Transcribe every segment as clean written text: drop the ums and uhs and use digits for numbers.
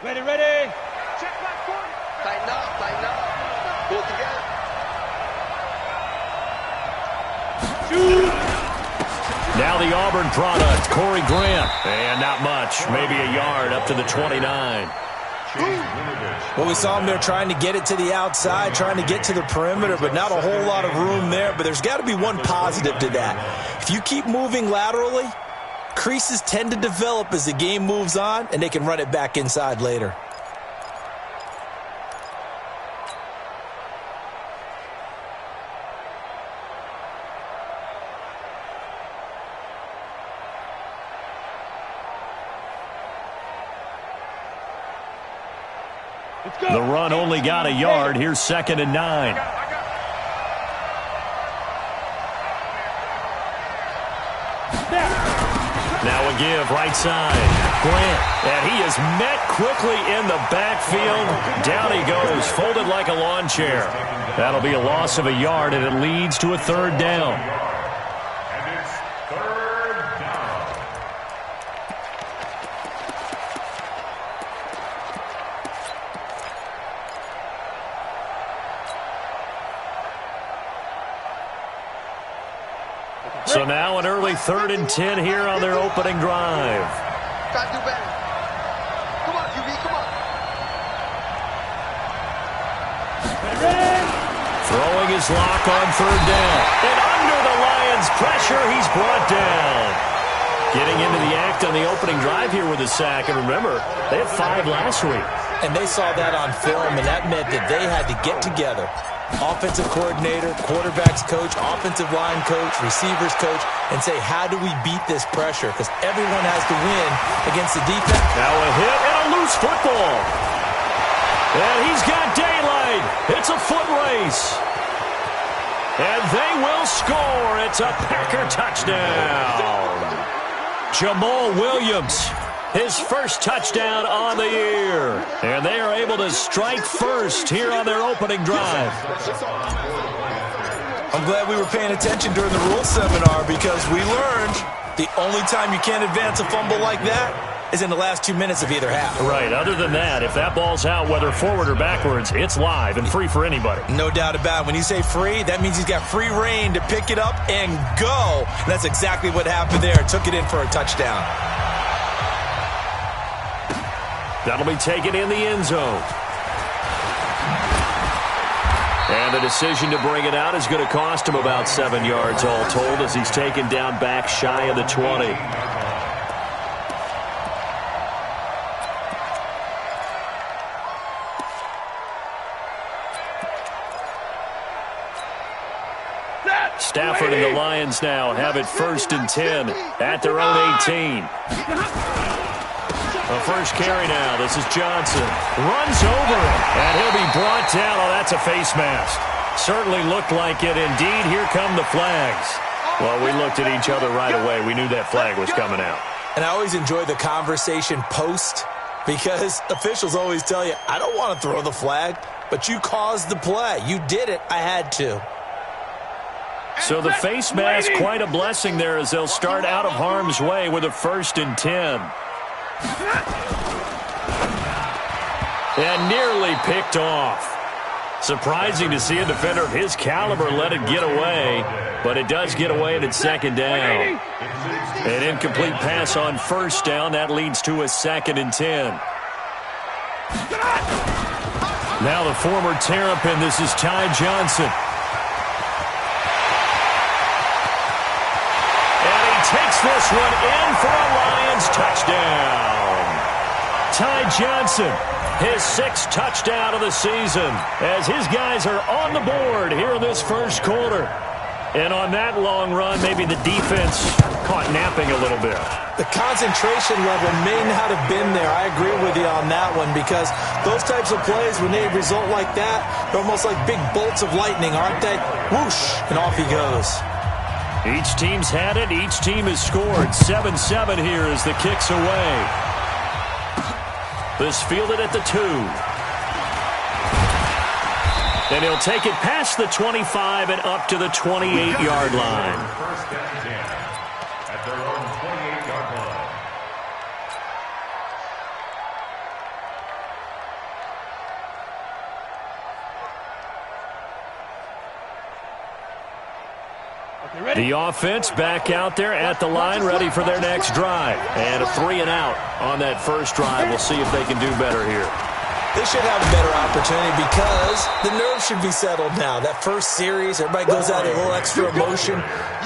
Ready, ready. Check back, boy. Tighten up, tighten up. Pull it together. Now the Auburn product, Corey Grant. And not much, maybe a yard up to the 29. Well, we saw him there trying to get it to the outside, trying to get to the perimeter, but not a whole lot of room there. But there's got to be one positive to that. If you keep moving laterally, creases tend to develop as the game moves on, and they can run it back inside later. The run only got a yard. Here's 2nd and 9. Now a give right side. Grant. And he is met quickly in the backfield. Down he goes, folded like a lawn chair. That'll be a loss of a yard, and it leads to a 3rd down. And it's 3rd down. So now an early 3rd and 10 here on their opening drive. Try to do better. Come on, QB, come on. Throwing his lock on 3rd down. And under the Lions' pressure, he's brought down. Getting into the act on the opening drive here with a sack. And remember, they had 5 last week. And they saw that on film, and that meant that they had to get together. Offensive coordinator, quarterback's coach, offensive line coach, receivers coach, and say, how do we beat this pressure? Because everyone has to win against the defense. Now a hit and a loose football. And he's got daylight. It's a foot race. And they will score. It's a Packer touchdown. Jamal Williams, his first touchdown on the year. And they are able to strike first here on their opening drive. I'm glad we were paying attention during the rule seminar because we learned the only time you can't advance a fumble like that is in the last 2 minutes of either half. Right. Other than that, if that ball's out, whether forward or backwards, it's live and free for anybody. No doubt about it. When you say free, that means he's got free reign to pick it up and go. And that's exactly what happened there. Took it in for a touchdown. That'll be taken in the end zone. And the decision to bring it out is going to cost him about 7 yards all told as he's taken down back shy of the 20. Stafford and the Lions now have it 1st and 10 at their own 18. The first carry now. This is Johnson. Runs over it, and he'll be brought down. Oh, that's a face mask. Certainly looked like it. Indeed, here come the flags. Well, we looked at each other right away. We knew that flag was coming out. And I always enjoy the conversation post because officials always tell you, I don't want to throw the flag, but you caused the play. You did it. I had to. So the face mask, quite a blessing there as they'll start out of harm's way with a 1st and 10. And nearly picked off. Surprising to see a defender of his caliber let it get away, but it does get away and it's 2nd down. An incomplete pass on 1st down. That leads to a 2nd and 10. Now the former Terrapin, this is Ty Johnson. Takes this one in for a Lions touchdown. Ty Johnson, his 6th touchdown of the season as his guys are on the board here in this first quarter. And on that long run, maybe the defense caught napping a little bit. The concentration level may not have been there. I agree with you on that one because those types of plays, when they result like that, they're almost like big bolts of lightning, aren't they? Whoosh, and off he goes. Each team's had it. Each team has scored. 7-7 here as the kick's away. This fielded at the 2. And he'll take it past the 25 and up to the 28-yard line. First and 10 at their own 28-yard line. The offense back out there at the line, ready for their next drive. And a 3-and-out on that first drive. We'll see if they can do better here. They should have a better opportunity because the nerves should be settled now. That first series, everybody goes out with a little extra emotion.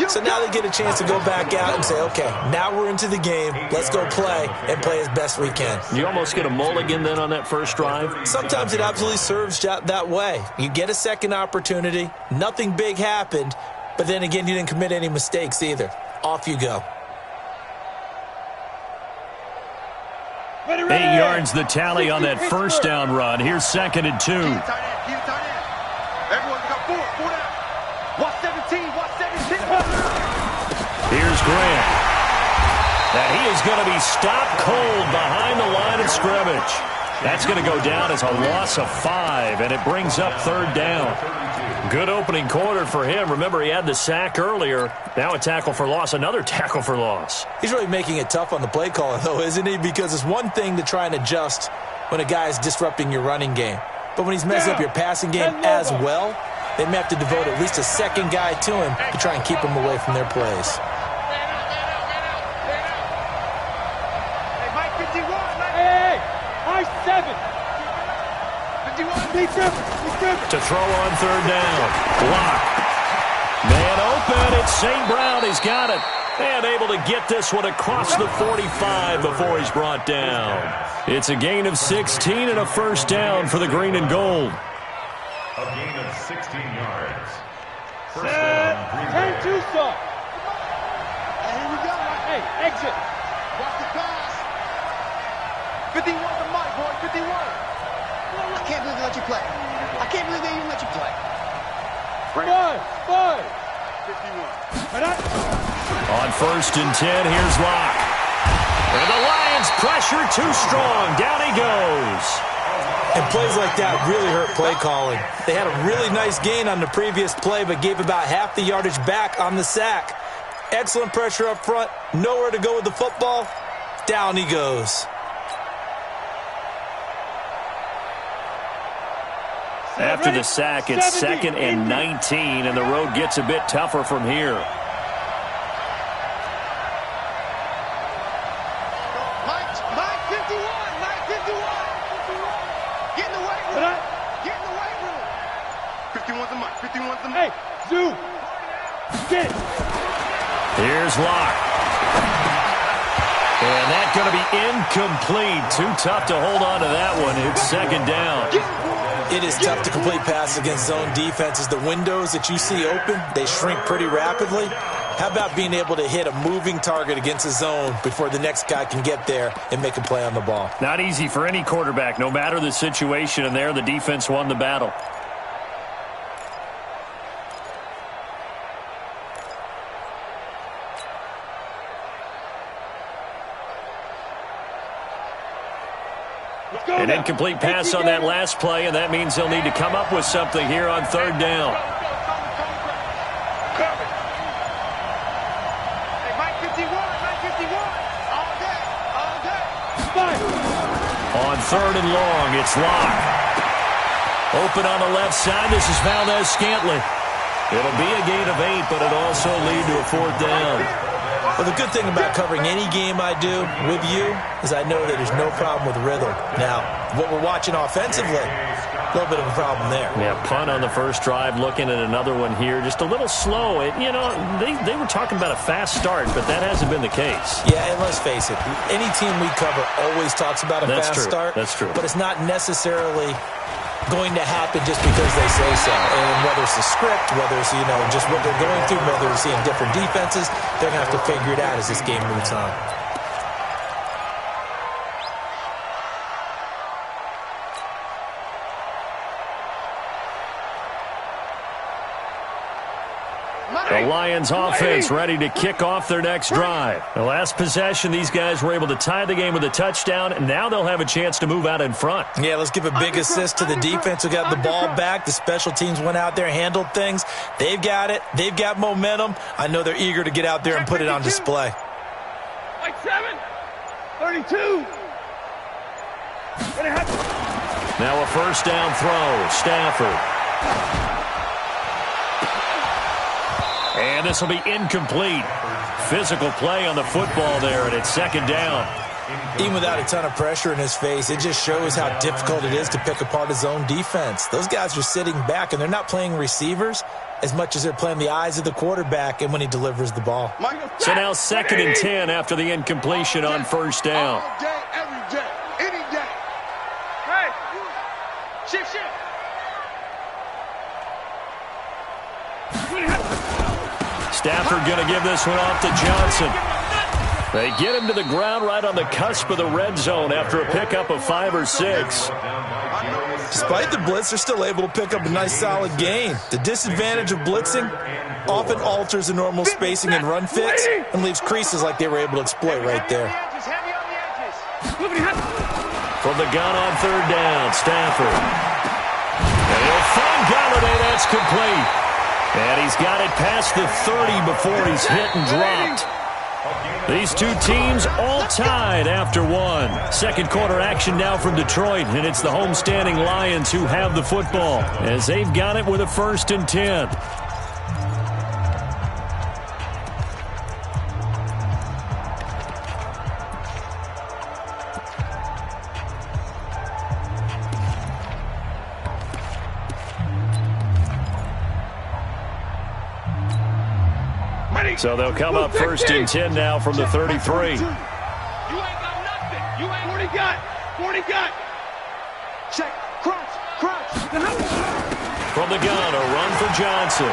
So now they get a chance to go back out and say, okay, now we're into the game. Let's go play and play as best we can. You almost get a mulligan then on that first drive? Sometimes it absolutely serves that way. You get a second opportunity. Nothing big happened. But then again, you didn't commit any mistakes either. Off you go. 8 yards the tally on that first down run. Here's 2nd and 2. Everyone got 4 down. Watch 17, watch 17. Here's Grant. And he is going to be stopped cold behind the line of scrimmage. That's going to go down as a loss of 5, and it brings up 3rd down. Good opening quarter for him. Remember, he had the sack earlier. Now a tackle for loss, another tackle for loss. He's really making it tough on the play caller, though, isn't he? Because it's one thing to try and adjust when a guy is disrupting your running game. But when he's messing up your passing game as well, they may have to devote at least a second guy to him to try and keep him away from their plays. To throw on 3rd down. Block. Man open. It's St. Brown. He's got it. And able to get this one across the 45 before he's brought down. It's a gain of 16 and a first down for the green and gold. A gain of 16 yards. First down, Green Bay. 10-2 stop. Here we go. Hey, exit. Watch the pass. 51 the mic, boy. 51. I can't believe they let you play. I can't believe they even let you play. 5. 51. On 1st and 10, here's Locke. And the Lions pressure too strong. Down he goes. And plays like that really hurt play calling. They had a really nice gain on the previous play, but gave about half the yardage back on the sack. Excellent pressure up front. Nowhere to go with the football. Down he goes. After the sack, it's 2nd and 19, and the road gets a bit tougher from here. Mike 51. Mike 51. Get in the weight room. Get in the weight room. 51's the mic. 51's the mic. Hey, Zoo. Get it. Here's Locke. And that's going to be incomplete. Too tough to hold on to that one. It's 2nd down. It is tough to complete passes against zone defenses. The windows that you see open, they shrink pretty rapidly. How about being able to hit a moving target against a zone before the next guy can get there and make a play on the ball? Not easy for any quarterback, no matter the situation, and there the defense won the battle. An incomplete pass on that last play, and that means they'll need to come up with something here on 3rd down. Hey, Mike 51. All day. On 3rd and long, it's Locke. Open on the left side. This is Valdez-Scantling. It'll be a gain of 8, but it'll also lead to a 4th down. Well, the good thing about covering any game I do with you is I know that there's no problem with rhythm. Now, what we're watching offensively, a little bit of a problem there. Yeah, punt on the first drive, looking at another one here. Just a little slow. They were talking about a fast start, but that hasn't been the case. Yeah, and let's face it, any team we cover always talks about a fast start. That's true. But it's not necessarily going to happen just because they say so. And whether it's the script, whether it's, just what they're going through, whether they're seeing different defenses, they're going to have to figure it out as this game moves on. The Lions offense ready to kick off their next drive. The last possession, these guys were able to tie the game with a touchdown, and now they'll have a chance to move out in front. Yeah, let's give a big assist to the defense who got the ball back. The special teams went out there, handled things. They've got it. They've got momentum. I know they're eager to get out there and put it on display. Like 7. 32. Now a first down throw. Stafford. And this will be incomplete. Physical play on the football there, and it's second down. Even without a ton of pressure in his face, it just shows how difficult it is to pick apart his own defense. Those guys are sitting back, and they're not playing receivers as much as they're playing the eyes of the quarterback and when he delivers the ball. So now 2nd and 10 after the incompletion on first down. All day, every day, any day. Hey, shift. Stafford going to give this one off to Johnson. They get him to the ground right on the cusp of the red zone after a pickup of 5 or 6. Despite the blitz, they're still able to pick up a nice, solid gain. The disadvantage of blitzing often alters the normal spacing and run fits and leaves creases like they were able to exploit right there. From the gun on third down, Stafford. And he'll find Galladay. That's complete. And he's got it past the 30 before he's hit and dropped. These two teams all tied after one. Second quarter action now from Detroit, and it's the homestanding Lions who have the football as they've got it with a 1st and 10. So they'll come up 1st and 10 now from the 33. You ain't got nothing. You ain't 40 got. Check. Crunch. From the gun, a run for Johnson.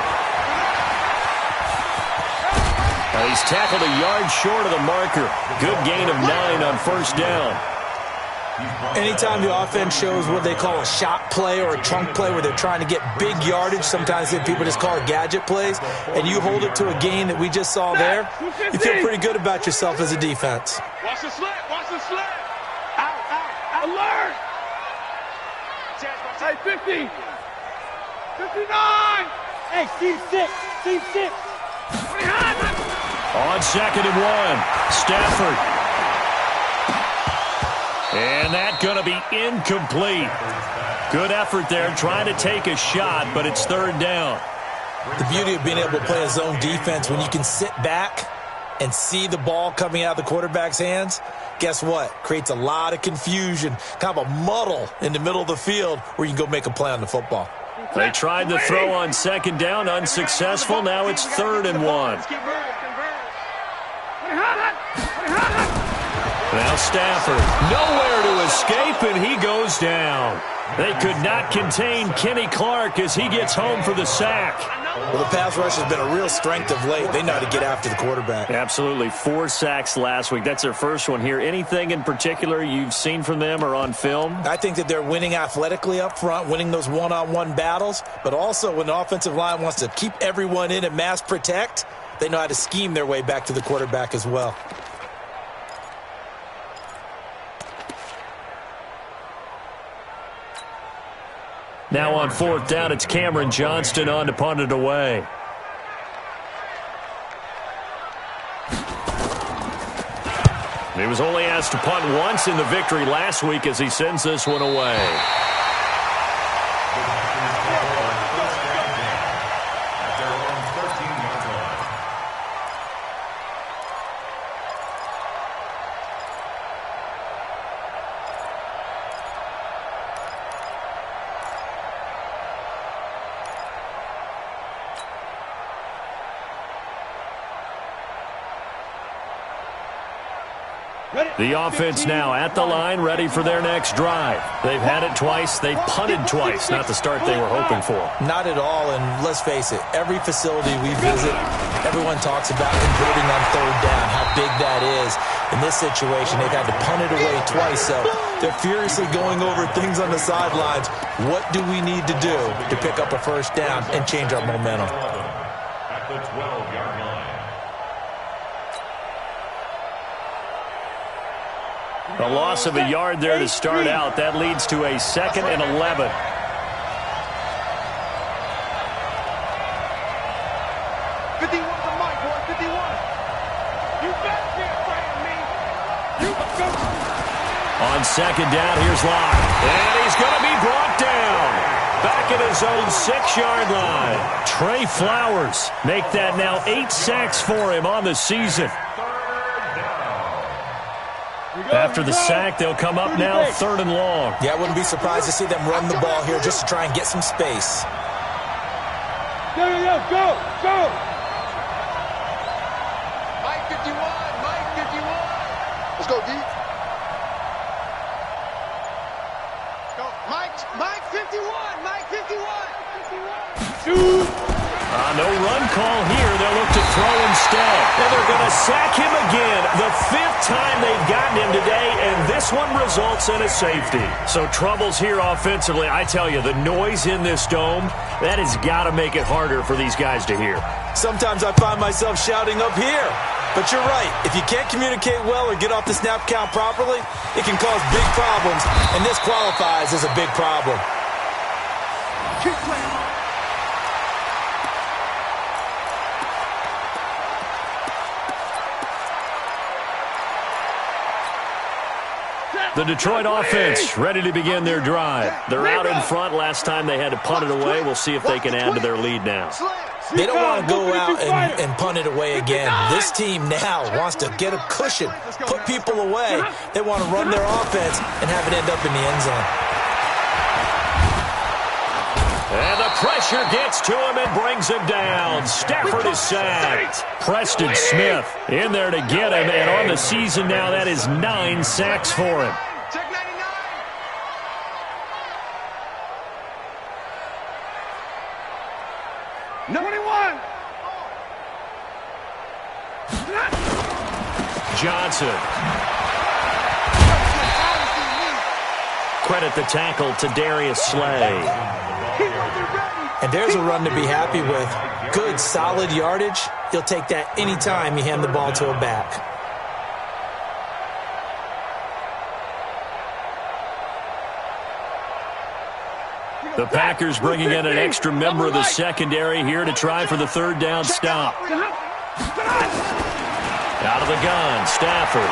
Now he's tackled a yard short of the marker. Good gain of 9 on first down. Anytime the offense shows what they call a shot play or a chunk play where they're trying to get big yardage, sometimes people just call it gadget plays, and you hold it to a gain that we just saw there, you feel pretty good about yourself as a defense. Watch the slant. Out. Alert! Hey, 50. 59. Hey, C6. On 2nd and 1, Stafford. And that's going to be incomplete. Good effort there, trying to take a shot, but it's 3rd down. The beauty of being able to play a zone defense when you can sit back and see the ball coming out of the quarterback's hands, guess what? Creates a lot of confusion, kind of a muddle in the middle of the field where you can go make a play on the football. They tried the throw on 2nd down, unsuccessful. Now it's 3rd and 1. Now Stafford, nowhere to escape, and he goes down. They could not contain Kenny Clark as he gets home for the sack. Well, the pass rush has been a real strength of late. They know how to get after the quarterback. Absolutely. 4 sacks last week. That's their first one here. Anything in particular you've seen from them or on film? I think that they're winning athletically up front, winning those one-on-one battles, but also when the offensive line wants to keep everyone in and mass protect, they know how to scheme their way back to the quarterback as well. Now on 4th down, it's Cameron Johnston on to punt it away. He was only asked to punt once in the victory last week as he sends this one away. The offense now at the line, ready for their next drive. They've had it twice. They've punted twice. Not the start they were hoping for. Not at all, and let's face it, every facility we visit, everyone talks about converting on 3rd down, how big that is. In this situation, they've had to punt it away twice, so they're furiously going over things on the sidelines. What do we need to do to pick up a 1st down and change our momentum? At the 12-yard line. A loss of a yard there to start out. That leads to a 2nd and 11. 51 to Mike, boy, 51. You better be afraid of me. You go. On 2nd down, here's Locke. And he's going to be brought down. back at his own 6-yard line. Trey Flowers make that now 8 sacks for him on the season. After the sack, they'll come up now 3rd and long. Yeah, I wouldn't be surprised to see them run the ball here just to try and get some space. Go. Mike 51, Mike 51. Let's go, D. Go, Mike 51, Mike 51. Shoot. No run call here. They'll look to throw instead. And they're going to sack him again. The 5th time they've gotten him today, and this one results in a safety. So troubles here offensively. I tell you, the noise in this dome, that has got to make it harder for these guys to hear. Sometimes I find myself shouting up here. But you're right. If you can't communicate well or get off the snap count properly, it can cause big problems, and this qualifies as a big problem. Keep playing. The Detroit offense ready to begin their drive. They're out in front. Last time they had to punt it away. We'll see if they can add to their lead now. They don't want to go out and punt it away again. This team now wants to get a cushion, put people away. They want to run their offense and have it end up in the end zone. And the pressure gets to him and brings him down. Stafford is sacked. Preston Smith in there to get him. And on the season now, that is 9 sacks for him. Check 99. 21. Johnson. Credit the tackle to Darius Slay. And there's a run to be happy with. Good, solid yardage. He'll take that anytime you hand the ball to a back. The Packers bringing in an extra member of the secondary here to try for the 3rd down stop. Out of the gun, Stafford.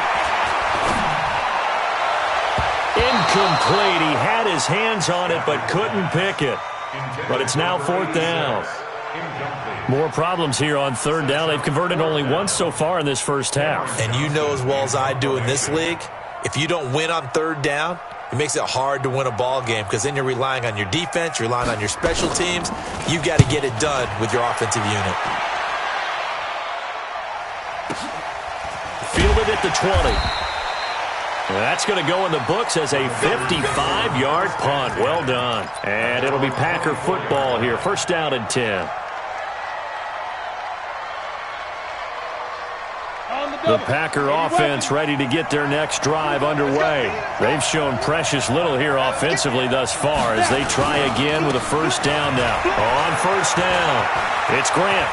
Incomplete. He had his hands on it but couldn't pick it. But it's now 4th down. More problems here on 3rd down. They've converted only once so far in this first half. And you know as well as I do in this league, if you don't win on 3rd down, it makes it hard to win a ball game because then you're relying on your defense, you're relying on your special teams. You've got to get it done with your offensive unit. Fielded at the 20. That's going to go in the books as a 55-yard punt. Well done. And it'll be Packer football here. 1st down and 10. The Packer offense ready to get their next drive underway. They've shown precious little here offensively thus far as they try again with a 1st down now. On 1st down, it's Grant.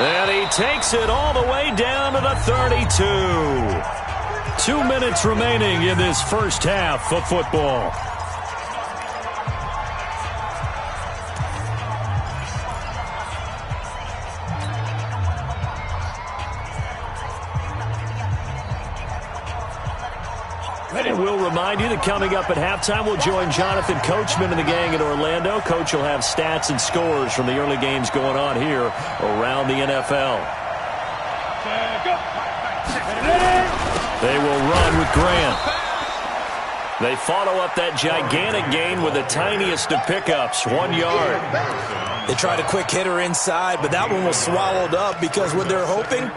And he takes it all the way down to the 32. 2 minutes remaining in this first half of football. And we'll remind you that coming up at halftime, we'll join Jonathan Coachman and the gang in Orlando. Coach will have stats and scores from the early games going on here around the NFL. They will run with Grant. They follow up that gigantic gain with the tiniest of pickups, 1 yard. They tried a quick hitter inside, but that one was swallowed up because what they're hoping,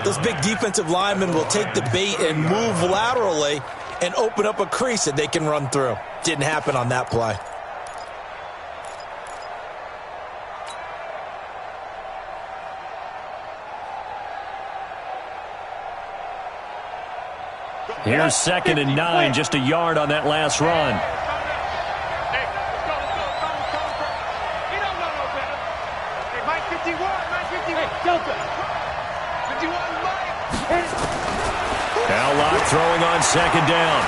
those big defensive linemen will take the bait and move laterally and open up a crease that they can run through. Didn't happen on that play. Here's 2nd and 9, just a yard on that last run. Hey, let's go. He don't know no better. Hey, Mike 51, Mike 51. Hey, Delta. 51, Mike. Al Locke throwing on 2nd down.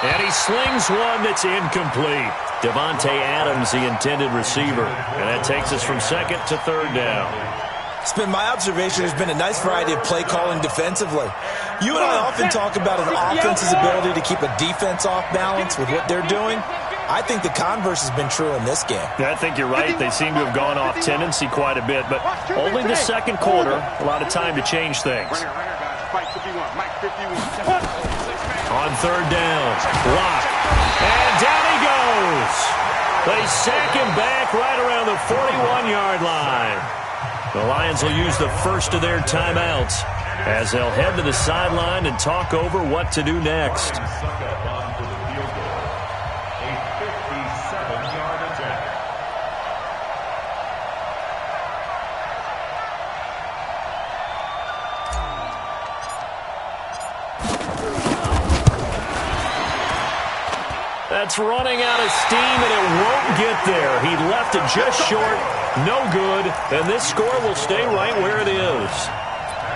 And he slings one that's incomplete. Devontae Adams, the intended receiver. And that takes us from 2nd to 3rd down. It's been my observation there's been a nice variety of play calling defensively. You and I often talk about an offense's ability to keep a defense off balance with what they're doing. I think the converse has been true in this game. Yeah, I think you're right. They seem to have gone off tendency quite a bit, but only the second quarter, a lot of time to change things. On third down, block, and down he goes. They sack him back right around the 41-yard line. The Lions will use the first of their timeouts as they'll head to the sideline and talk over what to do next. That's running out of steam, and it won't get there. He left it just short, no good, and this score will stay right where it is.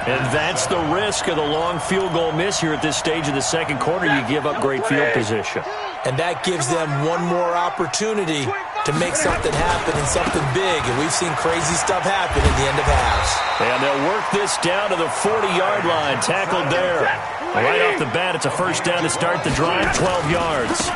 And that's the risk of the long field goal miss here at this stage of the second quarter. You give up great field position. And that gives them one more opportunity to make something happen and something big. And we've seen crazy stuff happen at the end of halves. And they'll work this down to the 40-yard line. Tackled there. Right off the bat, it's a first down to start the drive, 12 yards.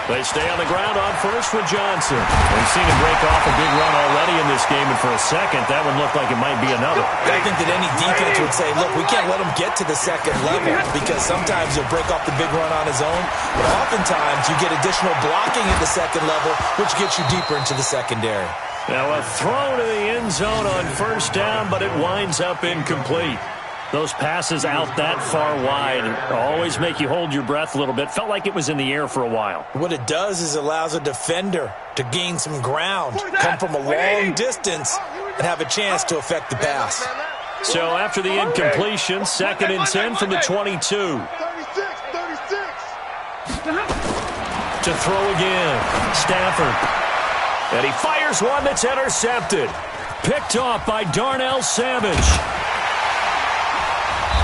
They stay on the ground on first with Johnson. We've seen him break off a big run already in this game, and for a second, that one looked like it might be another. I think that any defense would say, look, we can't let him get to the second level because sometimes he'll break off the big run on his own, but oftentimes you get additional blocking at the second level, which gets you deeper into the secondary. Now a throw to the end zone on first down, but it winds up incomplete. Those passes out that far wide always make you hold your breath a little bit. Felt like it was in the air for a while. What it does is it allows a defender to gain some ground, come from a long distance, and have a chance to affect the pass. So after the incompletion, 2nd and 10 from the 22. 36. To throw again, Stafford. And he fires one that's intercepted. Picked off by Darnell Savage.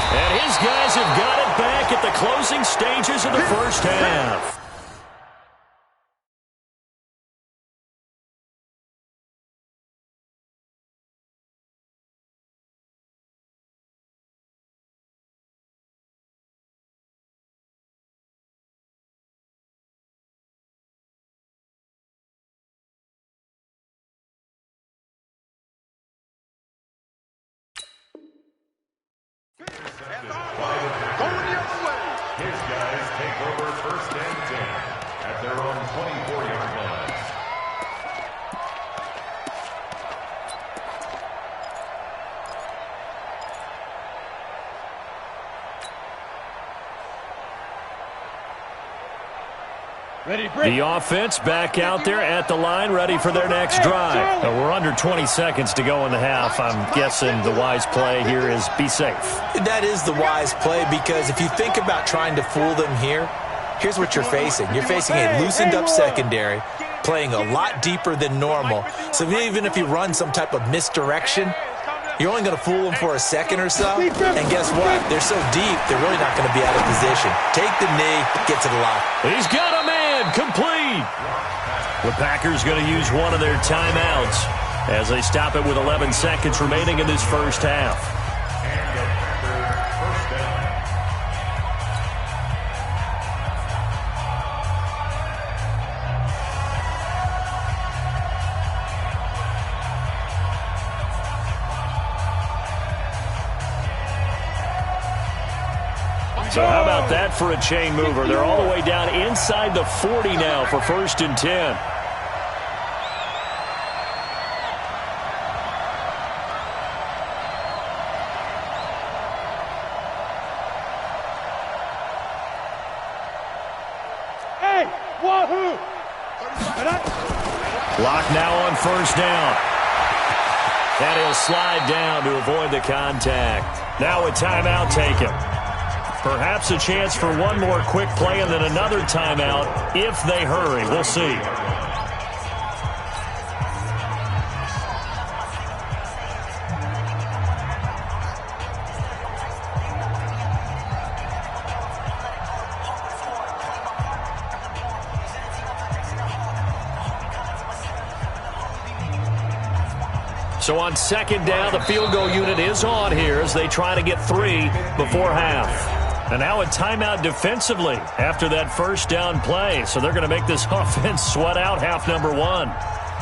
And his guys have got it back at the closing stages of the first half. His guys take over 1st and 10 at their own 24-yard line. The offense back out there at the line, ready for their next drive. We're under 20 seconds to go in the half. I'm guessing the wise play here is be safe. That is the wise play because if you think about trying to fool them here, here's what you're facing. You're facing a loosened-up secondary, playing a lot deeper than normal. So even if you run some type of misdirection, you're only going to fool them for a second or so. And guess what? They're so deep, they're really not going to be out of position. Take the knee, get to the lock. He's got a man. Complete. The Packers going to use one of their timeouts as they stop it with 11 seconds remaining in this first half. And the Packers first down. So how about that for a chain mover? They're all the way down inside the 40 now for 1st and 10. Hey, wahoo! Clock now on 1st down. And he'll slide down to avoid the contact. Now a timeout taken. Perhaps a chance for one more quick play and then another timeout if they hurry. We'll see. So on 2nd down, the field goal unit is on here as they try to get 3 before half. And now a timeout defensively after that first down play. So they're going to make this offense sweat out half number one.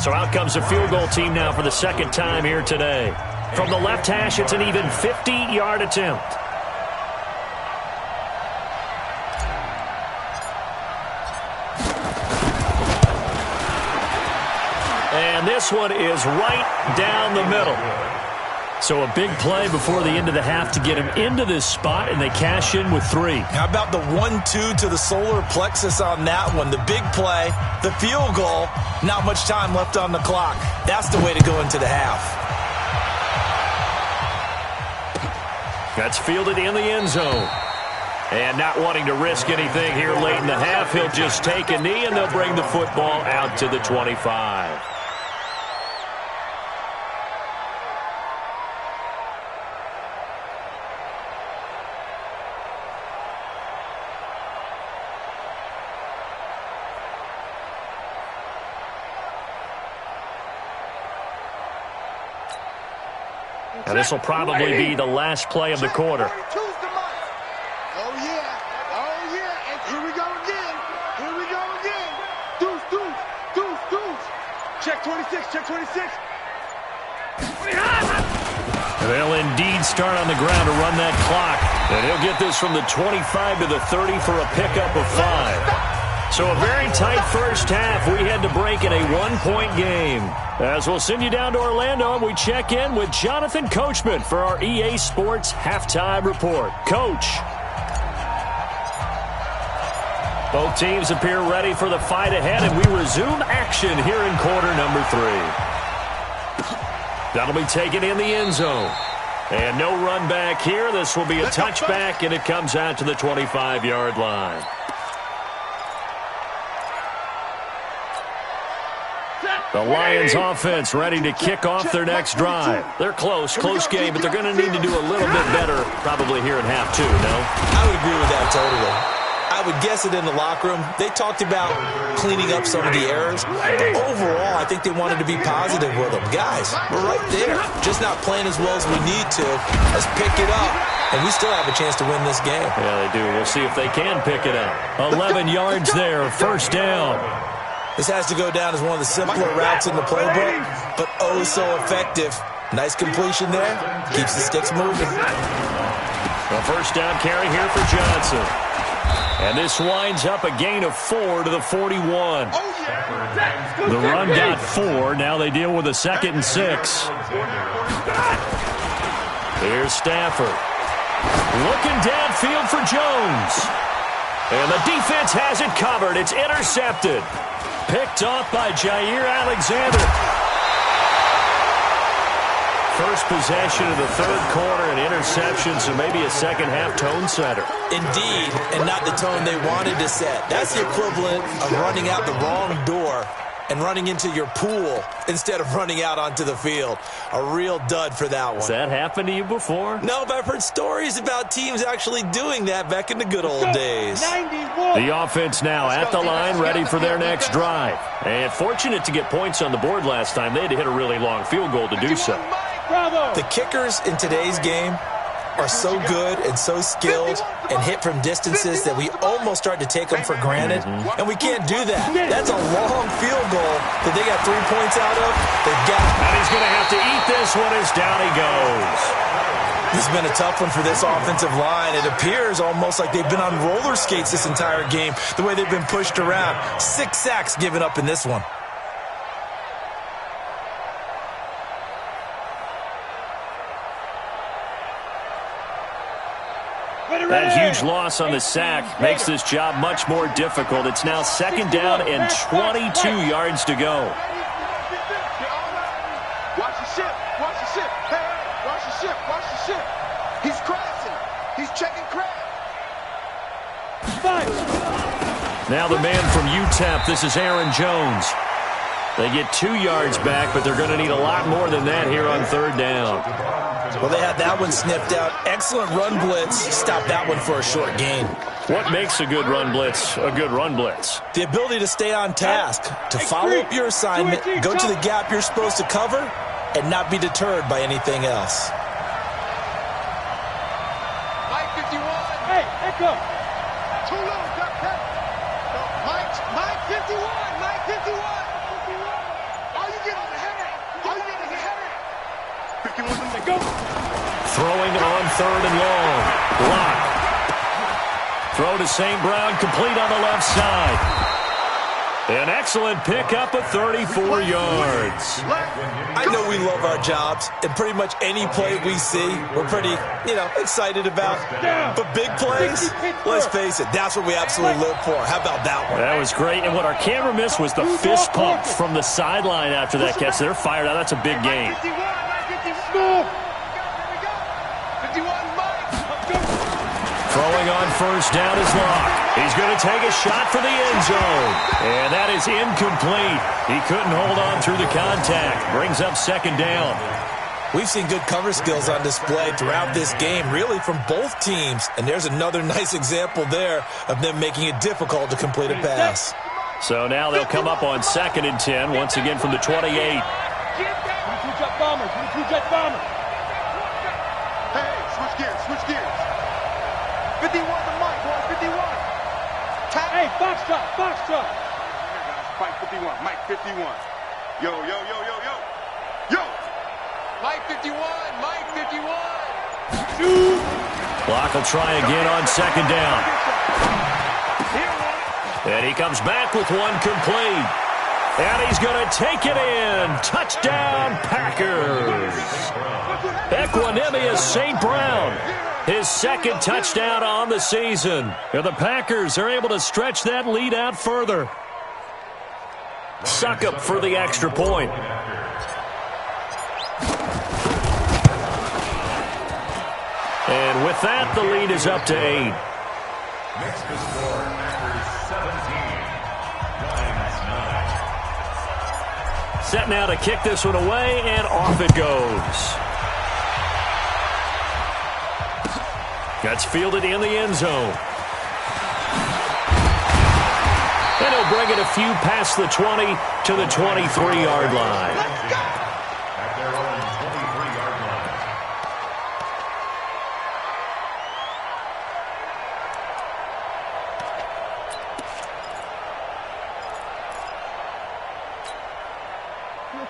So out comes a field goal team now for the second time here today. From the left hash, it's an even 50-yard attempt. And this one is right down the middle. So a big play before the end of the half to get him into this spot, and they cash in with 3. How about the 1-2 to the solar plexus on that one? The big play, the field goal, not much time left on the clock. That's the way to go into the half. That's fielded in the end zone. And not wanting to risk anything here late in the half, he'll just take a knee, and they'll bring the football out to the 25. And this will probably be the last play of the quarter. Oh, yeah. And here we go again. Deuce. Check 26. They'll indeed start on the ground to run that clock. And he'll get this from the 25 to the 30 for a pickup of 5. So a very tight first half. We had to break in a 1-point game. As we'll send you down to Orlando, and we check in with Jonathan Coachman for our EA Sports Halftime Report. Coach. Both teams appear ready for the fight ahead, and we resume action here in quarter number 3. That'll be taken in the end zone. And no run back here. This will be a touchback, and it comes out to the 25-yard line. The Lions offense ready to kick off their next drive. They're close game, but they're going to need to do a little bit better probably here in half 2, no? I would agree with that totally. I would guess it in the locker room. They talked about cleaning up some of the errors, but overall, I think they wanted to be positive with them. Guys, we're right there. Just not playing as well as we need to. Let's pick it up, and we still have a chance to win this game. Yeah, they do. We'll see if they can pick it up. 11 yards there, first down. This has to go down as one of the simpler routes in the playbook, but oh so effective. Nice completion there. Keeps the sticks moving. A first down carry here for Johnson. And this winds up a gain of 4 to the 41. The run got 4. Now they deal with a 2nd and 6. Here's Stafford. Looking downfield for Jones. And the defense has it covered. It's intercepted. Picked off by Jair Alexander. First possession of the third quarter, an interception, so maybe a second-half tone setter. Indeed, and not the tone they wanted to set. That's the equivalent of running out the wrong door and running into your pool instead of running out onto the field. A real dud for that one. Has that happened to you before? No, but I've heard stories about teams actually doing that back in the good old days. 91. The offense now at the line, ready for their next drive. And fortunate to get points on the board last time. They had to hit a really long field goal to do so. Bravo. The kickers in today's game are so good and so skilled and hit from distances that we almost start to take them for granted, and we can't do that. That's a long field goal that they got 3 points out of. They've got. And he's going to have to eat this one as down he goes. This has been a tough one for this offensive line. It appears almost like they've been on roller skates this entire game, the way they've been pushed around. 6 sacks given up in this one. That huge loss on the sack makes this job much more difficult. It's now 2nd down and 22 yards to go. Watch the ship. Hey, watch the ship. He's crashing. He's checking crash. Now the man from UTEP, this is Aaron Jones. They get 2 yards back, but they're going to need a lot more than that here on 3rd down. Well, they had that one sniffed out. Excellent run blitz. Stop that one for a short gain. What makes a good run blitz a good run blitz? The ability to stay on task, to follow up your assignment, go to the gap you're supposed to cover, and not be deterred by anything else. Mike 51. Hey, Echo. Too low, duck, duck. Mike 51, Mike 51. All you get is a headache. All you get is a headache. 51's in the go. Throwing on 3rd and long. Block. Throw to St. Brown, complete on the left side. An excellent pickup of 34 yards. I know we love our jobs, and pretty much any play we see, we're pretty, excited about. But big plays, let's face it, that's what we absolutely live for. How about that one? That was great, and what our camera missed was the fist pump from the sideline after that catch. They're fired out. That's a big game. 51, Mike. Throwing on 1st down is Locke. He's going to take a shot for the end zone. And that is incomplete. He couldn't hold on through the contact. Brings up 2nd down. We've seen good cover skills on display throughout this game, really from both teams. And there's another nice example there of them making it difficult to complete a pass. So now they'll come up on 2nd and 10, once again from the 28. Two-jet bomber. Two-jet bomber. Hey, switch gears. 51 to Mike, boy, 51. Hey, foxtrot. Mike 51, Mike 51. Yo. Mike 51, Mike 51. Locke will try again on 2nd down. And he comes back with one complete. And he's going to take it in. Touchdown, Packers. Equanimous St. Brown. His 2nd touchdown on the season. And the Packers are able to stretch that lead out further. Succop for the extra point. And with that, the lead is up to 8. Next to score, Packers 17, Lions 9. Set now to kick this one away, and off it goes. That's fielded in the end zone. And he'll bring it a few past the 20 to the 23-yard line. At their own 23-yard line.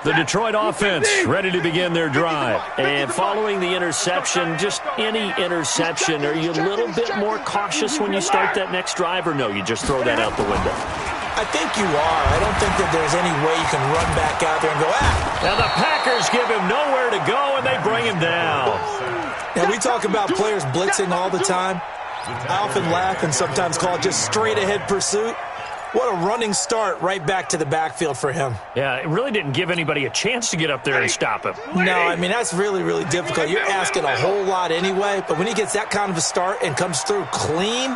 The Detroit offense ready to begin their drive. And following the interception, just any interception, are you a little bit more cautious when you start that next drive, or no, you just throw that out the window? I think you are. I don't think that there's any way you can run back out there and go, Now the Packers give him nowhere to go, and they bring him down. Now, we talk about players blitzing all the time. I often laugh and sometimes call it just straight-ahead pursuit. What a running start right back to the backfield for him. Yeah, it really didn't give anybody a chance to get up there and stop him. No, I mean, that's really, really difficult. You're asking a whole lot anyway, but when he gets that kind of a start and comes through clean,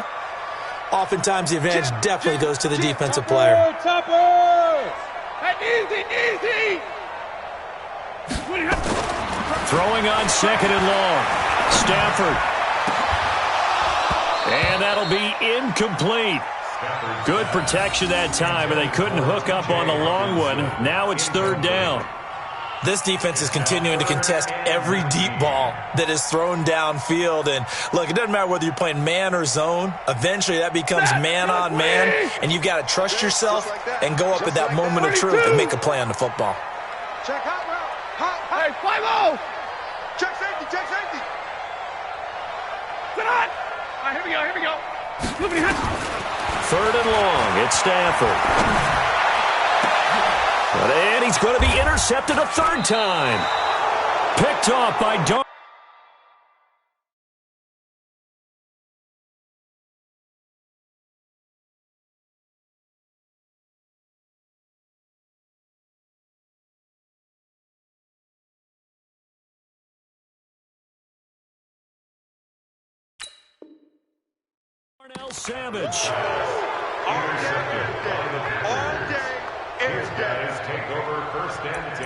oftentimes the advantage definitely goes to the defensive player. Topper! Easy! Throwing on 2nd and long. Stafford. And that'll be incomplete. Good protection that time, and they couldn't hook up on the long one. Now it's 3rd down. This defense is continuing to contest every deep ball that is thrown downfield. And, look, it doesn't matter whether you're playing man or zone. Eventually that becomes man-on-man, and you've got to trust yourself and go up at that moment of truth and make a play on the football. Check hot route. Hey, 5-0! Check safety. Sit on! All right, here we go. Moving ahead. 3rd and long. It's Stafford. And he's going to be intercepted a 3rd time. Picked off by Darnold. Savage. All day. His guys take over 1st and 10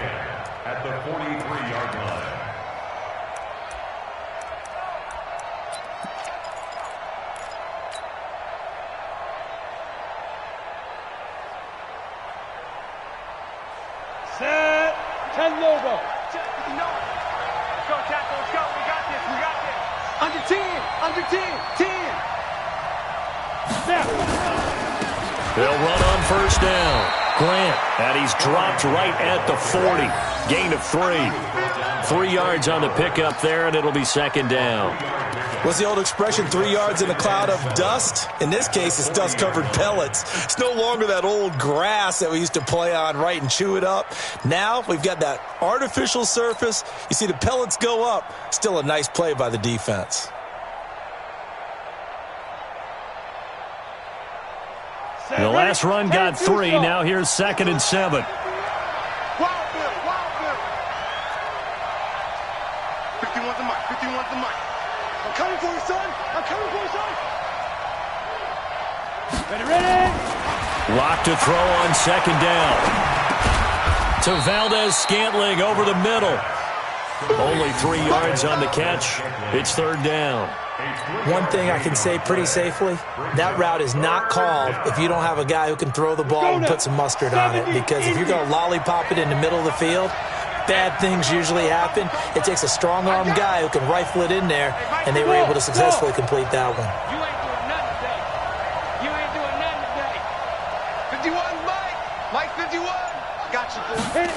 at the 43-yard line. Set. 10 logo. Let's go, Tackle. Let's go. We got this. Under 10. 10. They'll run on first down. Grant, and he's dropped right at the 40. Gain of 3. 3 yards on the pickup there, and it'll be second down. What's the old expression, 3 yards in a cloud of dust? In this case, it's dust-covered pellets. It's no longer that old grass that we used to play on, right, and chew it up. Now we've got that artificial surface. You see the pellets go up. Still a nice play by the defense. The last run got 3. Now here's 2nd and 7. Wild Bill, Wild Bill. 51's the mic, 51's the mic. I'm coming for you, son. I'm coming for you, son. Ready. Lock to throw on 2nd down. To Valdez-Scantling over the middle. Only 3 yards on the catch. It's 3rd down. One thing I can say pretty safely, that route is not called if you don't have a guy who can throw the ball and put some mustard on it. Because if you're going to lollipop it in the middle of the field, bad things usually happen. It takes a strong-armed guy who can rifle it in there, and they were able to successfully complete that one. You ain't doing nothing today. You ain't doing nothing today. 51, Mike. Mike 51. Got you, boy.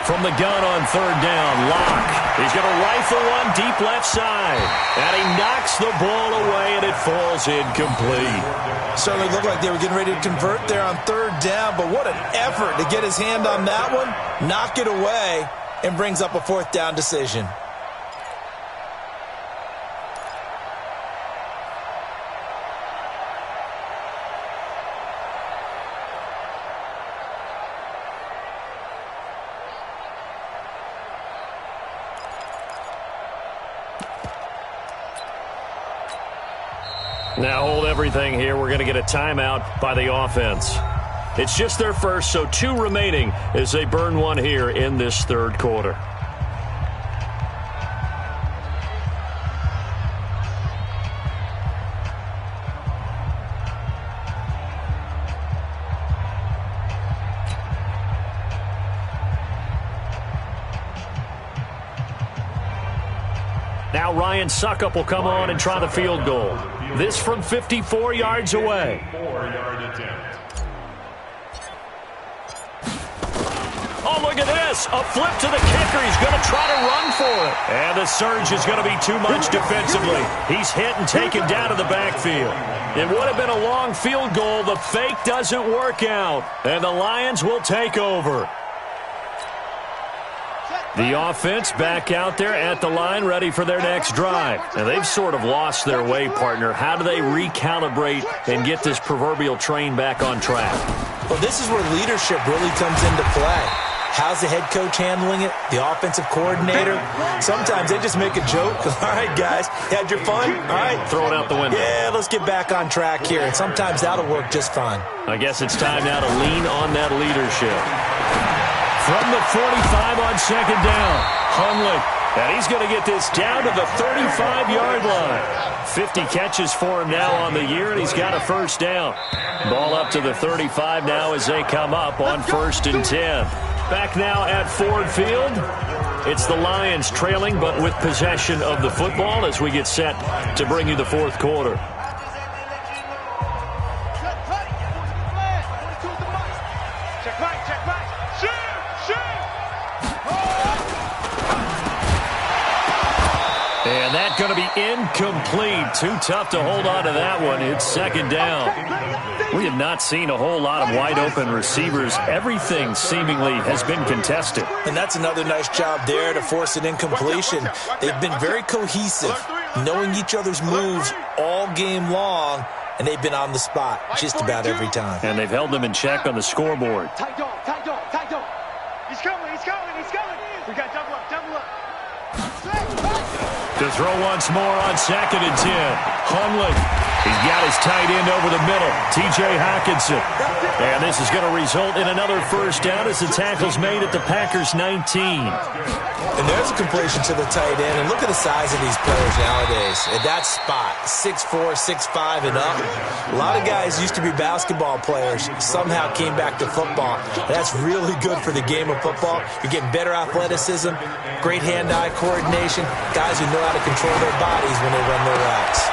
From the gun on 3rd down, Locke. He's going to rifle one deep left side. And he knocks the ball away, and it falls incomplete. Certainly looked like they were getting ready to convert there on 3rd down, but what an effort to get his hand on that one, knock it away, and brings up a 4th down decision. Now hold everything here. We're going to get a timeout by the offense. It's just their first, so 2 remaining as they burn one here in this 3rd quarter. Now Ryan Suckup will come on and try the field goal. This from 54 yards away. 4-yard attempt. Oh, look at this. A flip to the kicker. He's going to try to run for it. And the surge is going to be too much defensively. He's hit and taken down to the backfield. It would have been a long field goal. The fake doesn't work out. And the Lions will take over. The offense back out there at the line, ready for their next drive. And they've sort of lost their way, partner. How do they recalibrate and get this proverbial train back on track? Well, this is where leadership really comes into play. How's the head coach handling it? The offensive coordinator? Sometimes they just make a joke. All right, guys, had your fun? All right. Throw it out the window. Yeah, let's get back on track here. And sometimes that'll work just fine. I guess it's time now to lean on that leadership. From the 45 on 2nd down, Hundley. And he's going to get this down to the 35-yard line. 50 catches for him now on the year, and he's got a 1st down. Ball up to the 35 now as they come up on 1st and 10. Back now at Ford Field. It's the Lions trailing, but with possession of the football as we get set to bring you the 4th quarter. And that's going to be incomplete. Too tough to hold on to that one. It's 2nd down. We have not seen a whole lot of wide-open receivers. Everything seemingly has been contested. And that's another nice job there to force an incompletion. They've been very cohesive, knowing each other's moves all game long, and they've been on the spot just about every time. And they've held them in check on the scoreboard. Tight dog, tight dog, tight dog. He's coming, he's coming, he's coming. We got double up, double up. To throw once more on 2nd and 10. Hundley. He's got his tight end over the middle. T.J. Hockenson. And this is going to result in another 1st down as the tackle's made at the Packers' 19. And there's a completion to the tight end. And look at the size of these players nowadays. At that spot, 6'4", 6'5", and up. A lot of guys used to be basketball players. Somehow came back to football. And that's really good for the game of football. You're getting better athleticism, great hand-eye coordination, guys who know how to control their bodies when they run their routes.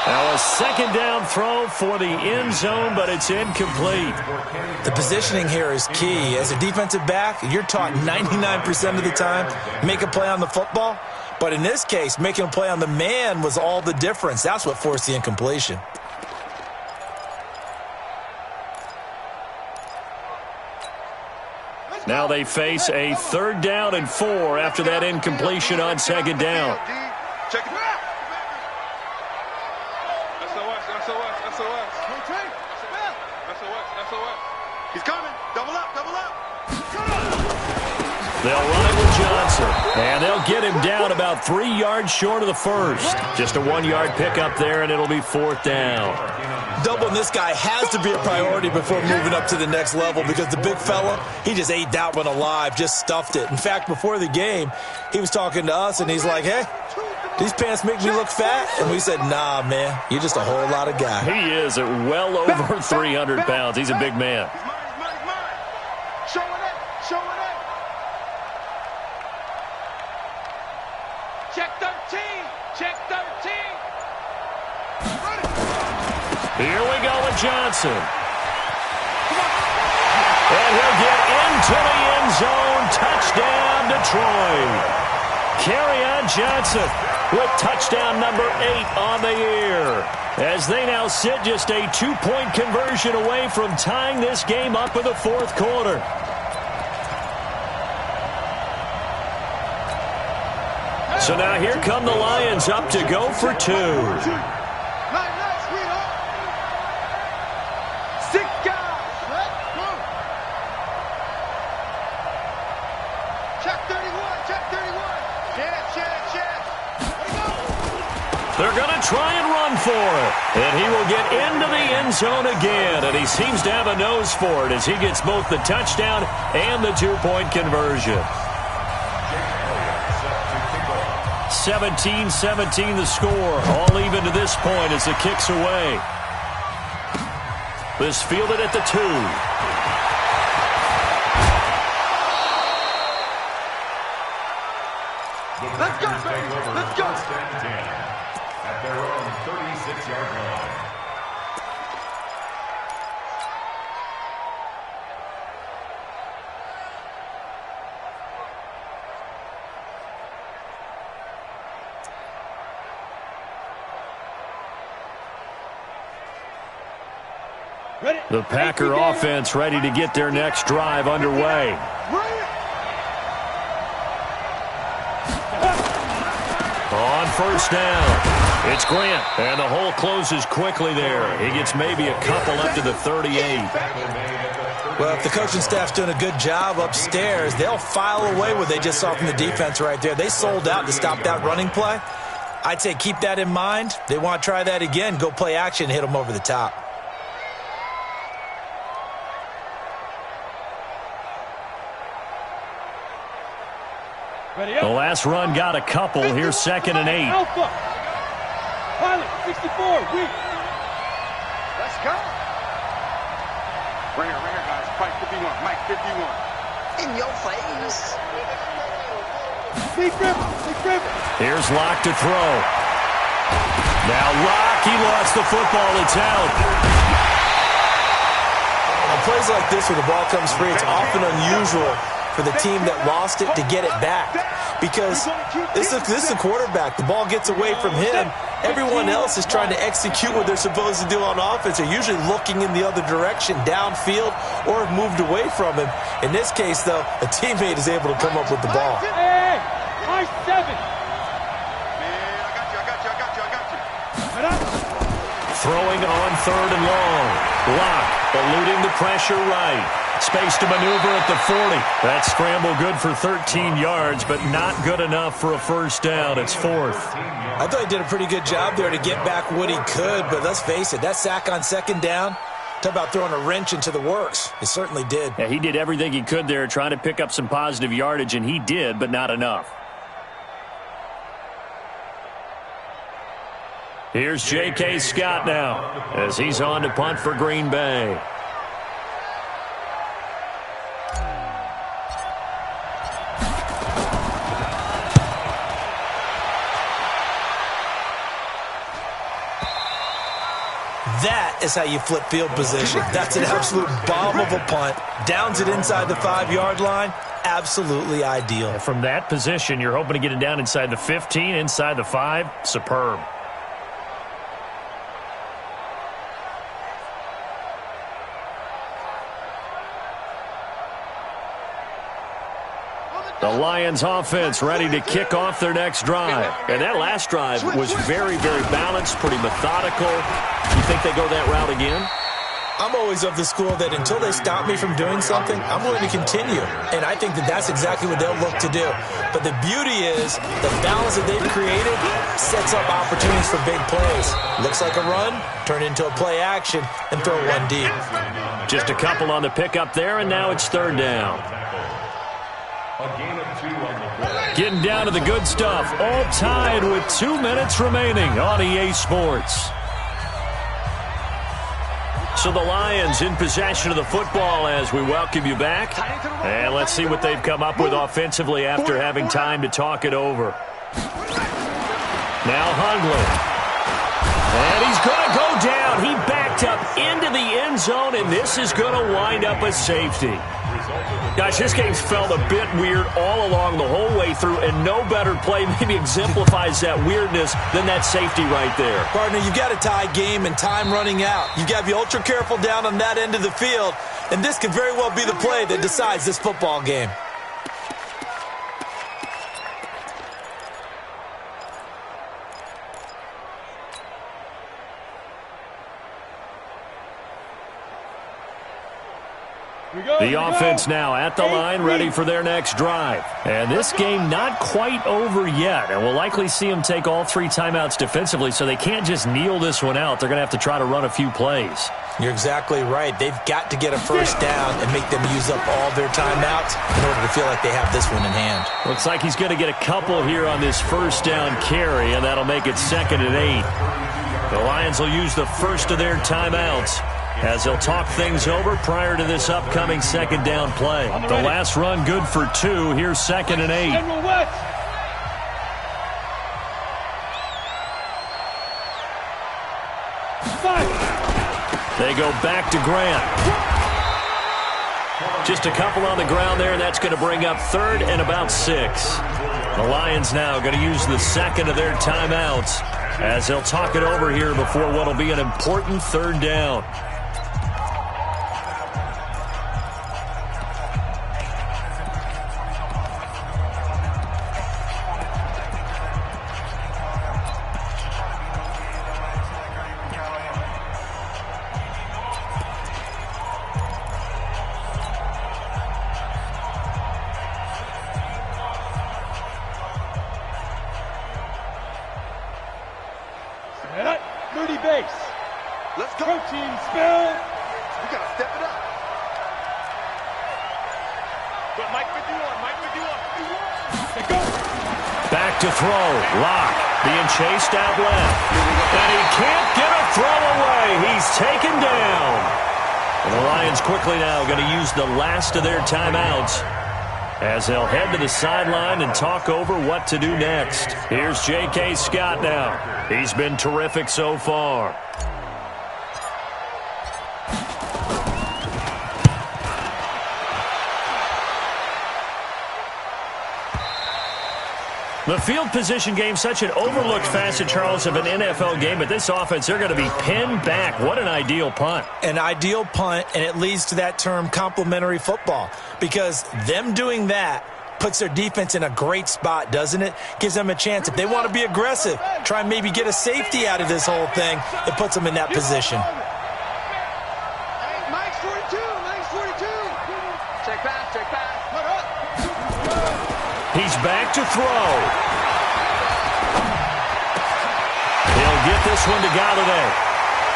Now a second down throw for the end zone, but it's incomplete. The positioning here is key. As a defensive back, you're taught 99% of the time, make a play on the football. But in this case, making a play on the man was all the difference. That's what forced the incompletion. Now they face a 3rd down and 4 after that incompletion on 2nd down. Check it out. SOS. He's coming. Double up. They'll run it with Johnson, and they'll get him down about 3 yards short of the first. Just a 1-yard pickup there, and it'll be 4th down. Doubling this guy has to be a priority before moving up to the next level because the big fella, he just ate that one alive, just stuffed it. In fact, before the game, he was talking to us, and he's like, hey, these pants make me look fat? And we said, nah, man, you're just a whole lot of guy. He is at well over 300 pounds. He's a big man. Show it. Check 13. Here we go with Johnson. And he'll get into the end zone. Touchdown, Detroit. Kerryon Johnson with touchdown number 8 on the year. As they now sit just a 2-point conversion away from tying this game up in the 4th quarter. So now here come the Lions up to go for 2. They're going to try and run for it. And he will get into the end zone again. And he seems to have a nose for it as he gets both the touchdown and the 2-point conversion. 17-17 the score. All even to this point as the kick's away. This fielded at the 2. Let's go. At their own 36-yard line. The Packer offense ready to get their next drive underway. On 1st down, it's Grant, and the hole closes quickly there. He gets maybe a couple up to the 38. Well, if the coaching staff's doing a good job upstairs, they'll file away what they just saw from the defense right there. They sold out to stop that running play. I'd say keep that in mind. They want to try that again, go play action, hit them over the top. The last run got a couple. Here's 2nd and 8. Alpha. Pilot, 64, weak. Let's go. Right here, guys. Mike 51, Mike 51. In your face. Big grip. Here's Locke to throw. Now Locke, he lost the football. It's out. On plays like this where the ball comes free, it's often unusual for the team that lost it to get it back. Because this is a quarterback. The ball gets away from him. Everyone else is trying to execute what they're supposed to do on offense. They're usually looking in the other direction, downfield, or have moved away from him. In this case, though, a teammate is able to come up with the ball. Hey, my 7. Man, I got you. Throwing on 3rd and long. Locke eluding the pressure right. Space to maneuver at the 40. That scramble good for 13 yards, but not good enough for a 1st down. It's 4th. I thought he did a pretty good job there to get back what he could, but let's face it, that sack on 2nd down, talk about throwing a wrench into the works. It certainly did. Yeah, he did everything he could there trying to pick up some positive yardage, and he did, but not enough. Here's J.K. Scott now as he's on to punt for Green Bay. That is how you flip field position. That's an absolute bomb of a punt. Downs it inside the 5-yard line. Absolutely ideal. And from that position, you're hoping to get it down inside the 15, inside the 5. Superb. The Lions offense ready to kick off their next drive. And that last drive was very, very balanced, pretty methodical. You think they go that route again? I'm always of the school that until they stop me from doing something, I'm willing to continue. And I think that that's exactly what they'll look to do. But the beauty is the balance that they've created sets up opportunities for big plays. Looks like a run, turn into a play action, and throw one deep. Just a couple on the pickup there, and now it's third down. Getting down to the good stuff, all tied with 2 minutes remaining on EA Sports. So the Lions in possession of the football as we welcome you back. And let's see what they've come up with offensively after having time to talk it over. Now Hundley. And he's going to go down. He backed up into the end zone, and this is going to wind up a safety. Guys, this game's felt a bit weird all along the whole way through, and no better play maybe exemplifies that weirdness than that safety right there. Partner, you've got a tie game and time running out. You've got to be ultra careful down on that end of the field, and this could very well be the play that decides this football game. The offense now at the line, ready for their next drive. And this game not quite over yet. And we'll likely see them take all 3 timeouts defensively, so they can't just kneel this one out. They're going to have to try to run a few plays. You're exactly right. They've got to get a first down and make them use up all their timeouts in order to feel like they have this one in hand. Looks like he's going to get a couple here on this first down carry, and that'll make it 2nd and 8. The Lions will use the first of their timeouts as they'll talk things over prior to this upcoming 2nd down play. The last run good for 2. Here's 2nd and 8. They go back to Grant. Just a couple on the ground there, and that's going to bring up 3rd and about 6. The Lions now going to use the 2nd of their timeouts as they'll talk it over here before what will be an important 3rd down. Moody base. Let's go. Protein spill. We got to step it up. But Mike 51. They go. Back to throw. Lock being chased out left. And he can't get a throw away. He's taken down. And the Lions quickly now going to use the last of their timeouts as they'll head to the sideline and talk over what to do next. Here's J.K. Scott now. He's been terrific so far. The field position game, such an overlooked facet, Charles, of an NFL game. But this offense, they're going to be pinned back. What an ideal punt. An ideal punt, and it leads to that term complementary football. Because them doing that puts their defense in a great spot, doesn't it? Gives them a chance. If they want to be aggressive, try and maybe get a safety out of this whole thing, it puts them in that position. Mike's 42. Check pass. Put up. He's back to throw. He'll get this one to Galladay.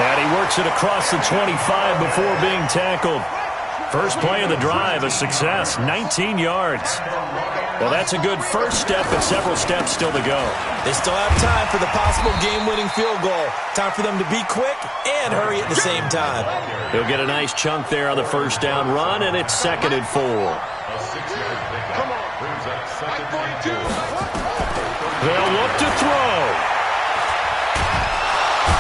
And he works it across the 25 before being tackled. First play of the drive, a success, 19 yards. Well, that's a good first step, but several steps still to go. They still have time for the possible game-winning field goal. Time for them to be quick and hurry at the same time. He'll get a nice chunk there on the first down run, and it's 2nd and 4. They'll look to throw.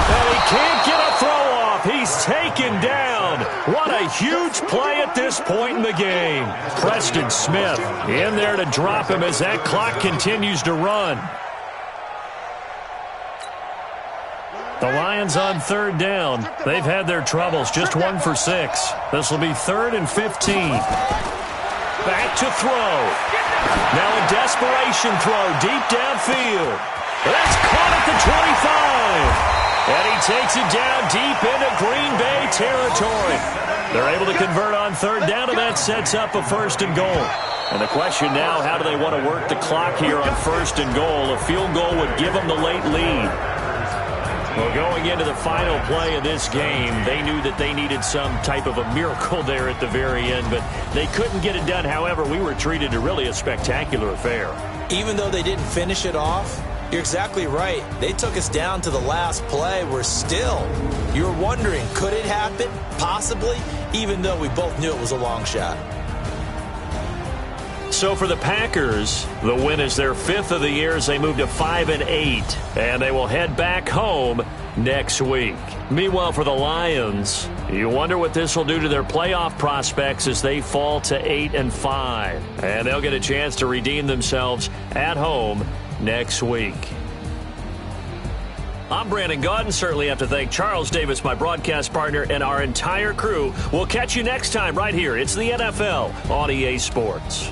And he can't get a throw off. taken down. What a huge play at this point in the game. Preston Smith in there to drop him as that clock continues to run. The Lions on third down. They've had their troubles, just 1 for 6. This will be 3rd and 15. Back to throw. Now a desperation throw deep downfield. That's caught at the 25. And he takes it down deep into Green Bay territory. They're able to convert on third down, and that sets up a 1st and goal. And the question now, how do they want to work the clock here on 1st and goal? A field goal would give them the late lead. Well, going into the final play of this game, they knew that they needed some type of a miracle there at the very end, but they couldn't get it done. However, we were treated to really a spectacular affair. Even though they didn't finish it off, you're exactly right. They took us down to the last play. We're still, you're wondering, could it happen? Possibly, even though we both knew it was a long shot. So for the Packers, the win is their 5th of the year as they move to 5-8, and they will head back home next week. Meanwhile, for the Lions, you wonder what this will do to their playoff prospects as they fall to 8-5, and they'll get a chance to redeem themselves at home next week. I'm Brandon Gaudin. Certainly have to thank Charles Davis, my broadcast partner, and our entire crew. We'll catch you next time right here. It's the NFL on EA Sports.